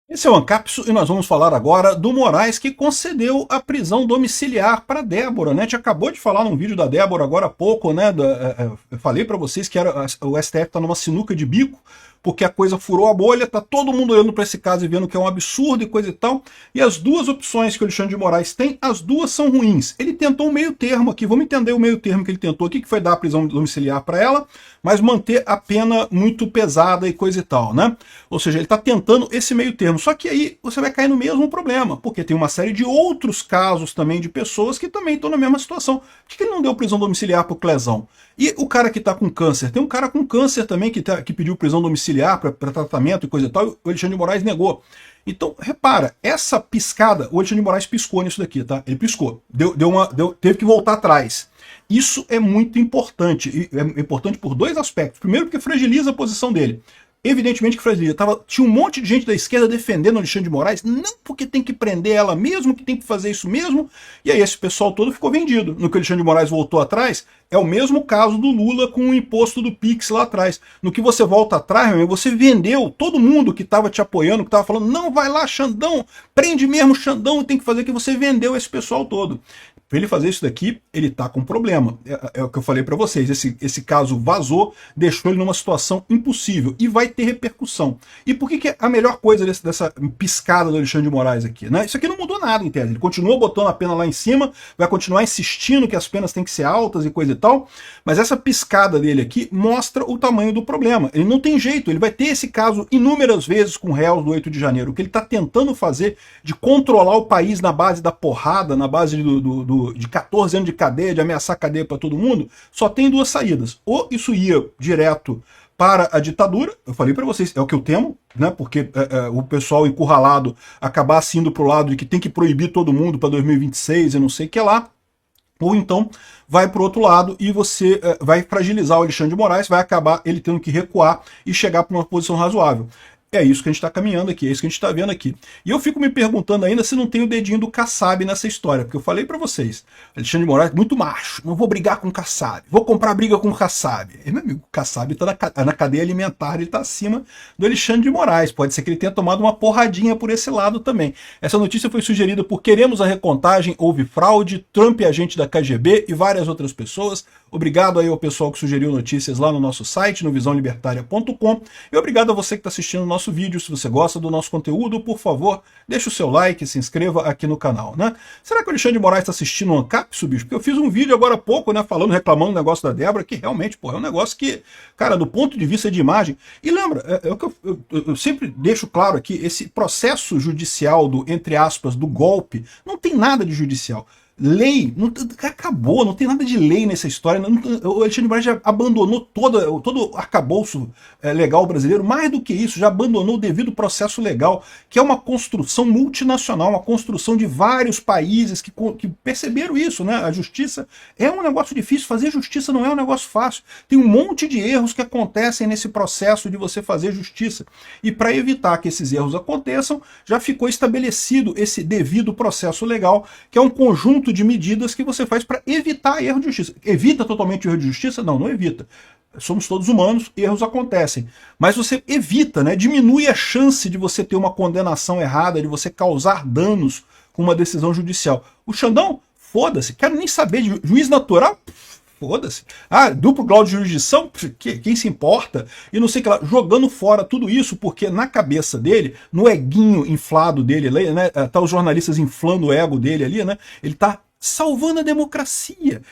Esse é o Ancapso e nós vamos falar agora do Moraes, que concedeu a prisão domiciliar para Débora, né? A gente acabou de falar num vídeo da Débora agora há pouco, né? Eu falei para vocês que o STF está numa sinuca de bico, porque a coisa furou a bolha, tá todo mundo olhando para esse caso e vendo que é um absurdo e coisa e tal. E as duas opções que o Alexandre de Moraes tem, as duas são ruins. Ele tentou um meio termo aqui, vamos entender o meio termo que ele tentou aqui, que foi dar a prisão domiciliar para ela, mas manter a pena muito pesada e coisa e tal, né? Ou seja, ele está tentando esse meio termo. Só que aí você vai cair no mesmo problema, porque tem uma série de outros casos também de pessoas que também estão na mesma situação. Por que ele não deu prisão domiciliar para o Clezão? E o cara que está com câncer? Tem um cara com câncer também que pediu prisão domiciliar para tratamento e coisa e tal, e o Alexandre de Moraes negou. Então, repara, essa piscada, o Alexandre de Moraes piscou nisso daqui, tá? Ele piscou, teve que voltar atrás. Isso é muito importante, e é importante por dois aspectos. Primeiro, porque fragiliza a posição dele. Evidentemente que fragiliza. Tinha um monte de gente da esquerda defendendo o Alexandre de Moraes, não porque tem que prender ela mesmo, que tem que fazer isso mesmo, e aí esse pessoal todo ficou vendido. No que o Alexandre de Moraes voltou atrás, é o mesmo caso do Lula com o imposto do Pix lá atrás. No que você volta atrás, meu amigo, você vendeu todo mundo que estava te apoiando, que estava falando, não, vai lá, Xandão, prende mesmo Xandão, tem que fazer, que você vendeu esse pessoal todo. Para ele fazer isso daqui, ele está com problema. É o que eu falei para vocês, esse caso vazou, deixou ele numa situação impossível e vai ter repercussão. E por que é a melhor coisa dessa piscada do Alexandre de Moraes aqui? Né? Isso aqui não mudou nada, em tese. Ele continua botando a pena lá em cima, vai continuar insistindo que as penas têm que ser altas e coisa e tal, mas essa piscada dele aqui mostra o tamanho do problema. Ele não tem jeito, ele vai ter esse caso inúmeras vezes com réus do 8 de janeiro. O que ele está tentando fazer de controlar o país na base da porrada, na base de 14 anos de cadeia, de ameaçar cadeia para todo mundo, só tem duas saídas. Ou isso ia direto para a ditadura, eu falei para vocês, é o que eu temo, né? Porque o pessoal encurralado acabasse indo para o lado de que tem que proibir todo mundo para 2026 e não sei o que lá, ou então vai para o outro lado e você vai fragilizar o Alexandre de Moraes, vai acabar ele tendo que recuar e chegar para uma posição razoável. É isso que a gente está caminhando aqui, é isso que a gente está vendo aqui. E eu fico me perguntando ainda se não tem o dedinho do Kassab nessa história, porque eu falei para vocês, Alexandre de Moraes muito macho, não vou brigar com o Kassab, vou comprar briga com o Kassab. E, meu amigo, o Kassab está na cadeia alimentar, ele está acima do Alexandre de Moraes, pode ser que ele tenha tomado uma porradinha por esse lado também. Essa notícia foi sugerida por Queremos a Recontagem, Houve Fraude, Trump é agente da KGB e várias outras pessoas. Obrigado aí ao pessoal que sugeriu notícias lá no nosso site, no visãolibertaria.com, e obrigado a você que está assistindo o nosso vídeo. Se você gosta do nosso conteúdo, por favor, deixa o seu like, se inscreva aqui no canal, né? Será que o Alexandre de Moraes está assistindo o Ancapso, bicho? Porque eu fiz um vídeo agora há pouco, né, falando, reclamando do negócio da Débora, que realmente, pô, é um negócio que, cara, do ponto de vista de imagem, e lembra, é o que eu sempre deixo claro aqui, esse processo judicial do, entre aspas, do golpe, não tem nada de judicial. Lei, não, acabou, não tem nada de lei nessa história. O Alexandre de Moraes já abandonou todo o arcabouço legal brasileiro. Mais do que isso, já abandonou o devido processo legal, que é uma construção multinacional, uma construção de vários países que perceberam isso, né? A justiça é um negócio difícil, fazer justiça não é um negócio fácil. Tem um monte de erros que acontecem nesse processo de você fazer justiça. E para evitar que esses erros aconteçam, já ficou estabelecido esse devido processo legal, que é um conjunto de medidas que você faz para evitar erro de justiça. Evita totalmente o erro de justiça? Não, não evita. Somos todos humanos, erros acontecem. Mas você evita, né? Diminui a chance de você ter uma condenação errada, de você causar danos com uma decisão judicial. O Xandão, foda-se, quero nem saber de juiz natural. Foda-se. Ah, duplo grau de jurisdição? Quem se importa? E não sei o que lá, jogando fora tudo isso, porque na cabeça dele, no eguinho inflado dele, né? Tá os jornalistas inflando o ego dele ali, né? Ele tá salvando a democracia.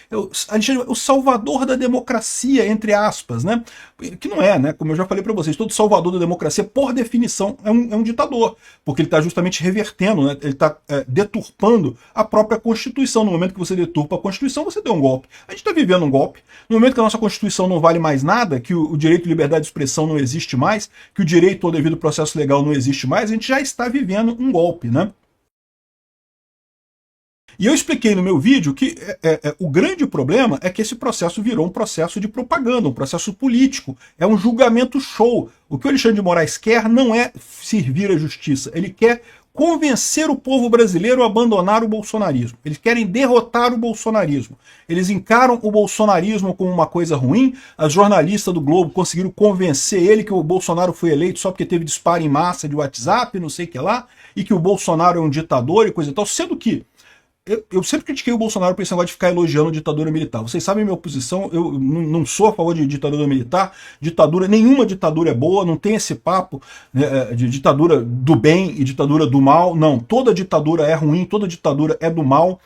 O salvador da democracia, entre aspas, né? Que não é, né? Como eu já falei para vocês, todo salvador da democracia, por definição, é um ditador, porque ele está justamente revertendo, né? Ele está deturpando a própria Constituição. No momento que você deturpa a Constituição, você deu um golpe. A gente está vivendo um golpe. No momento que a nossa Constituição não vale mais nada, que o direito de liberdade de expressão não existe mais, que o direito ao devido processo legal não existe mais, a gente já está vivendo um golpe, né? E eu expliquei no meu vídeo que o grande problema é que esse processo virou um processo de propaganda, um processo político, é um julgamento show. O que o Alexandre de Moraes quer não é servir a justiça, ele quer convencer o povo brasileiro a abandonar o bolsonarismo. Eles querem derrotar o bolsonarismo. Eles encaram o bolsonarismo como uma coisa ruim. As jornalistas do Globo conseguiram convencer ele que o Bolsonaro foi eleito só porque teve disparo em massa de WhatsApp, não sei o que lá, e que o Bolsonaro é um ditador e coisa e tal, sendo que eu sempre critiquei o Bolsonaro por esse negócio de ficar elogiando a ditadura militar. Vocês sabem a minha posição, eu não sou a favor de ditadura militar, nenhuma ditadura é boa, não tem esse papo, né, de ditadura do bem e ditadura do mal, não, toda ditadura é ruim, toda ditadura é do mal,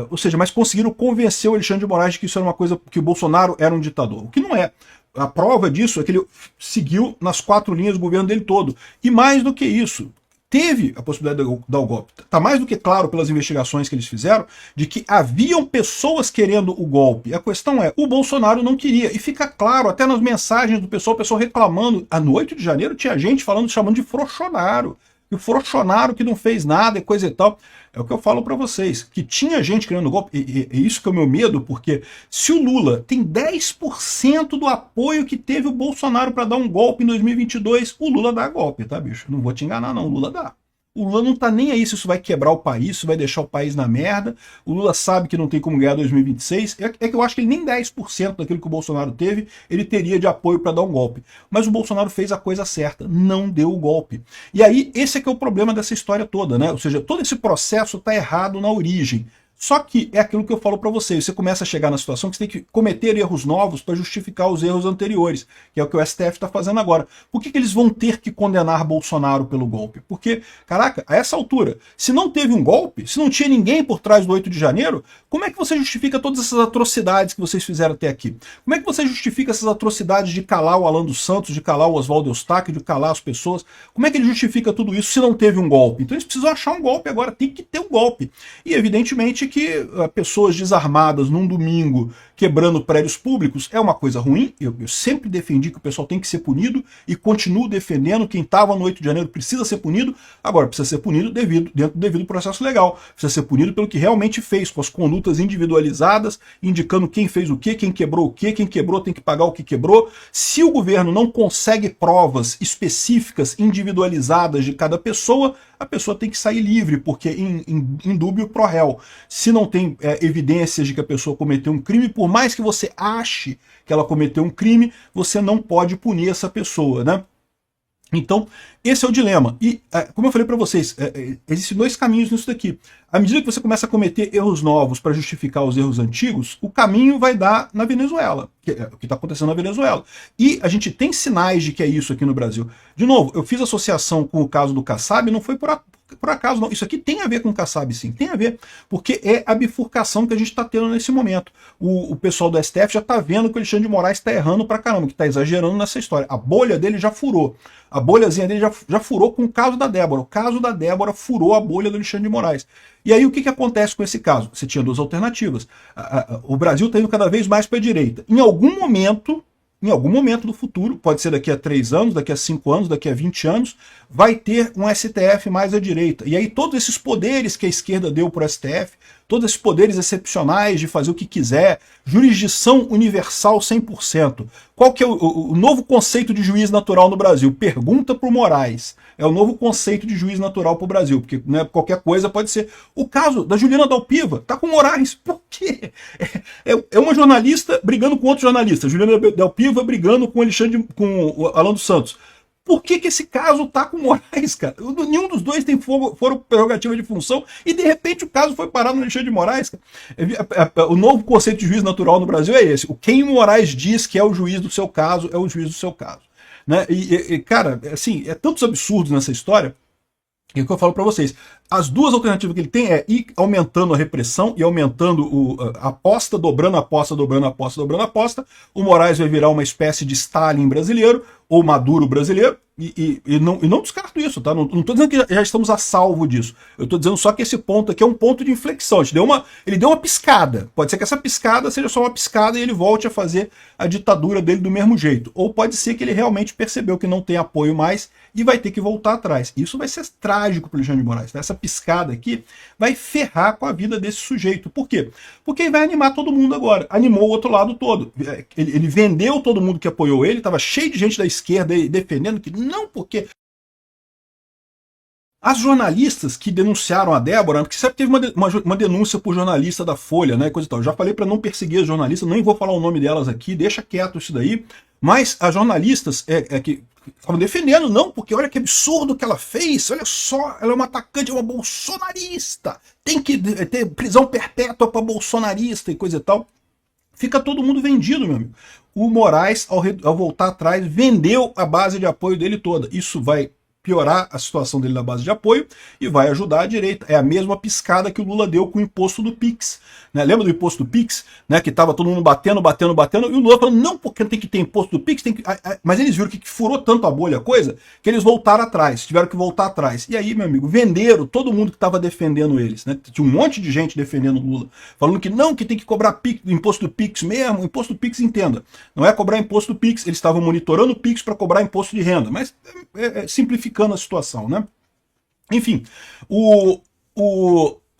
ou seja, mas conseguiram convencer o Alexandre de Moraes de que isso era uma coisa, que o Bolsonaro era um ditador, o que não é. A prova disso é que ele seguiu nas 4 linhas do governo dele todo, e mais do que isso, teve a possibilidade de dar o golpe. Está mais do que claro pelas investigações que eles fizeram de que haviam pessoas querendo o golpe. A questão é, o Bolsonaro não queria. E fica claro, até nas mensagens do pessoal, o pessoal reclamando. À noite de janeiro tinha gente chamando de frouxonário. E o frouxonário que não fez nada e coisa e tal. É o que eu falo para vocês, que tinha gente querendo golpe, e isso que é o meu medo, porque se o Lula tem 10% do apoio que teve o Bolsonaro para dar um golpe em 2022, o Lula dá golpe, tá, bicho? Não vou te enganar não, o Lula dá. O Lula não tá nem aí se isso vai quebrar o país, se vai deixar o país na merda. O Lula sabe que não tem como ganhar 2026. É que eu acho que ele nem 10% daquilo que o Bolsonaro teve, ele teria de apoio para dar um golpe. Mas o Bolsonaro fez a coisa certa, não deu o golpe. E aí, esse é que é o problema dessa história toda, né? Ou seja, todo esse processo tá errado na origem. Só que é aquilo que eu falo para vocês, você começa a chegar na situação que você tem que cometer erros novos para justificar os erros anteriores, que é o que o STF está fazendo agora. Por que eles vão ter que condenar Bolsonaro pelo golpe? Porque, caraca, a essa altura, se não teve um golpe, se não tinha ninguém por trás do 8 de janeiro, como é que você justifica todas essas atrocidades que vocês fizeram até aqui? Como é que você justifica essas atrocidades de calar o Alan dos Santos, de calar o Oswaldo Eustáquio, de calar as pessoas? Como é que ele justifica tudo isso se não teve um golpe? Então eles precisam achar um golpe agora, tem que ter um golpe. E evidentemente que pessoas desarmadas num domingo quebrando prédios públicos é uma coisa ruim. Eu sempre defendi que o pessoal tem que ser punido e continuo defendendo. Quem estava no 8 de janeiro precisa ser punido. Agora, precisa ser punido dentro do devido processo legal. Precisa ser punido pelo que realmente fez, com as condutas individualizadas, indicando quem fez o quê, quem quebrou o quê, quem quebrou tem que pagar o que quebrou. Se o governo não consegue provas específicas, individualizadas de cada pessoa, a pessoa tem que sair livre, porque em dúbio pro réu. Se não tem evidências de que a pessoa cometeu um crime, por mais que você ache que ela cometeu um crime, você não pode punir essa pessoa, né? Então, esse é o dilema. E, como eu falei para vocês, existem 2 caminhos nisso daqui. À medida que você começa a cometer erros novos para justificar os erros antigos, o caminho vai dar na Venezuela, que é o que está acontecendo na Venezuela. E a gente tem sinais de que é isso aqui no Brasil. De novo, eu fiz associação com o caso do Kassab, não foi por acaso, não. Isso aqui tem a ver com o Kassab, sim, tem a ver, porque é a bifurcação que a gente está tendo nesse momento. O pessoal do STF já está vendo que o Alexandre de Moraes está errando pra caramba, que está exagerando nessa história. A bolha dele já furou. A bolhazinha dele já furou com o caso da Débora. O caso da Débora furou a bolha do Alexandre de Moraes. E aí o que acontece com esse caso? Você tinha 2 alternativas. O Brasil está indo cada vez mais para a direita. Em algum momento do futuro, pode ser daqui a 3 anos, daqui a 5 anos, daqui a 20 anos, vai ter um STF mais à direita. E aí todos esses poderes que a esquerda deu para o STF, todos esses poderes excepcionais de fazer o que quiser, jurisdição universal 100%. Qual que é o novo conceito de juiz natural no Brasil? Pergunta para o Moraes. É o novo conceito de juiz natural para o Brasil, porque, né, qualquer coisa pode ser. O caso da Juliana Dalpiva está com o Moraes. Por quê? É uma jornalista brigando com outro jornalista. Juliana Dalpiva brigando com o Alan dos Santos. Por que esse caso tá com o Moraes, cara? Nenhum dos dois tem foro prerrogativa de função e, de repente, o caso foi parar no Alexandre de Moraes. Cara. O novo conceito de juiz natural no Brasil é esse. Quem o Moraes diz que é o juiz do seu caso, é o juiz do seu caso. Né? Cara, assim, é tantos absurdos nessa história. E o que eu falo para vocês, as 2 alternativas que ele tem é ir aumentando a repressão e aumentando a aposta, dobrando a aposta, dobrando a aposta, dobrando a aposta. O Moraes vai virar uma espécie de Stalin brasileiro, ou Maduro brasileiro, e não descarto isso, tá? Não estou dizendo que já estamos a salvo disso. Eu estou dizendo só que esse ponto aqui é um ponto de inflexão. Ele deu uma piscada. Pode ser que essa piscada seja só uma piscada e ele volte a fazer a ditadura dele do mesmo jeito. Ou pode ser que ele realmente percebeu que não tem apoio mais e vai ter que voltar atrás. Isso vai ser trágico para o Alexandre de Moraes. Essa piscada aqui vai ferrar com a vida desse sujeito. Por quê? Porque ele vai animar todo mundo agora. Animou o outro lado todo. Ele vendeu todo mundo que apoiou ele, estava cheio de gente da esquerda defendendo que não, porque as jornalistas que denunciaram a Débora, porque sempre teve uma denúncia por jornalista da Folha, né, coisa e tal. Eu já falei para não perseguir as jornalistas, nem vou falar o nome delas aqui, deixa quieto isso daí. Mas as jornalistas que estavam defendendo, não, porque olha que absurdo que ela fez, olha só, ela é uma atacante, é uma bolsonarista, tem que ter prisão perpétua para bolsonarista e coisa e tal. Fica todo mundo vendido, meu amigo. O Moraes, ao voltar atrás, vendeu a base de apoio dele toda. Isso vai piorar a situação dele na base de apoio e vai ajudar a direita. É a mesma piscada que o Lula deu com o imposto do PIX. Né? Lembra do imposto do PIX? Né? Que estava todo mundo batendo, e o Lula falando, não, porque tem que ter imposto do PIX, tem que... Mas eles viram que furou tanto a bolha a coisa, que eles voltaram atrás, tiveram que voltar atrás. E aí, meu amigo, venderam todo mundo que estava defendendo eles. Né? Tinha um monte de gente defendendo o Lula, falando que não, que tem que cobrar PIX, imposto do PIX mesmo, imposto do PIX, entenda. Não é cobrar imposto do PIX, eles estavam monitorando o PIX para cobrar imposto de renda, mas simplificando a situação, né? Enfim, o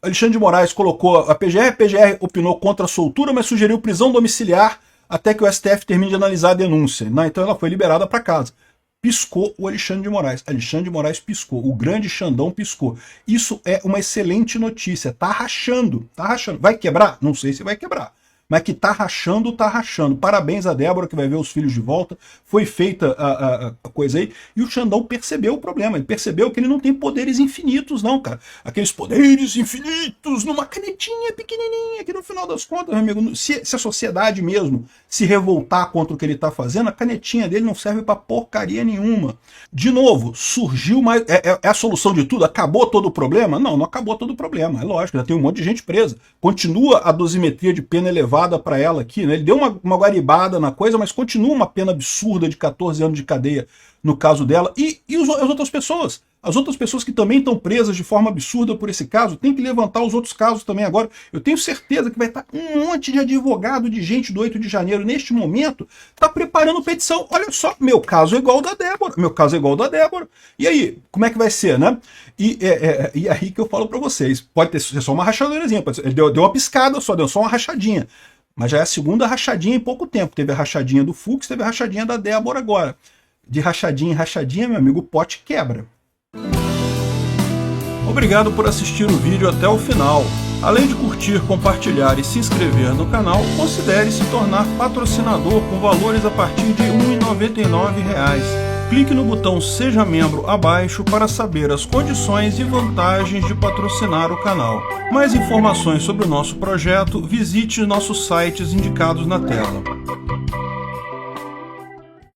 Alexandre de Moraes colocou a PGR opinou contra a soltura, mas sugeriu prisão domiciliar até que o STF termine de analisar a denúncia. Né? Então ela foi liberada para casa. Piscou o Alexandre de Moraes. Alexandre de Moraes piscou. O grande Xandão piscou. Isso é uma excelente notícia. Tá rachando, tá rachando. Vai quebrar? Não sei se vai quebrar. Mas que tá rachando, tá rachando. Parabéns a Débora, que vai ver os filhos de volta. Foi feita a coisa aí. E o Xandão percebeu o problema. Ele percebeu que ele não tem poderes infinitos, não, cara. Aqueles poderes infinitos numa canetinha pequenininha, que no final das contas, meu amigo, se a sociedade mesmo se revoltar contra o que ele tá fazendo, a canetinha dele não serve pra porcaria nenhuma. De novo, surgiu mais... É a solução de tudo? Acabou todo o problema? Não, não acabou todo o problema. É lógico, já tem um monte de gente presa. Continua a dosimetria de pena elevada para ela aqui, né? Ele deu uma guaribada na coisa, mas continua uma pena absurda de 14 anos de cadeia no caso dela. E as outras pessoas? As outras pessoas que também estão presas de forma absurda por esse caso, tem que levantar os outros casos também agora. Eu tenho certeza que vai estar um monte de advogado, de gente do 8 de janeiro, neste momento, tá preparando petição. Olha só, meu caso é igual ao da Débora. Meu caso é igual ao da Débora. E aí, como é que vai ser, né? E aí que eu falo para vocês, pode ser só uma rachadeirazinha, ele deu uma piscada só, deu só uma rachadinha. Mas já é a segunda rachadinha em pouco tempo. Teve a rachadinha do Fux, teve a rachadinha da Débora agora. De rachadinha em rachadinha, meu amigo, o pote quebra. Obrigado por assistir o vídeo até o final. Além de curtir, compartilhar e se inscrever no canal, considere se tornar patrocinador com valores a partir de R$ 1,99. Clique no botão Seja Membro abaixo para saber as condições e vantagens de patrocinar o canal. Mais informações sobre o nosso projeto, visite nossos sites indicados na tela.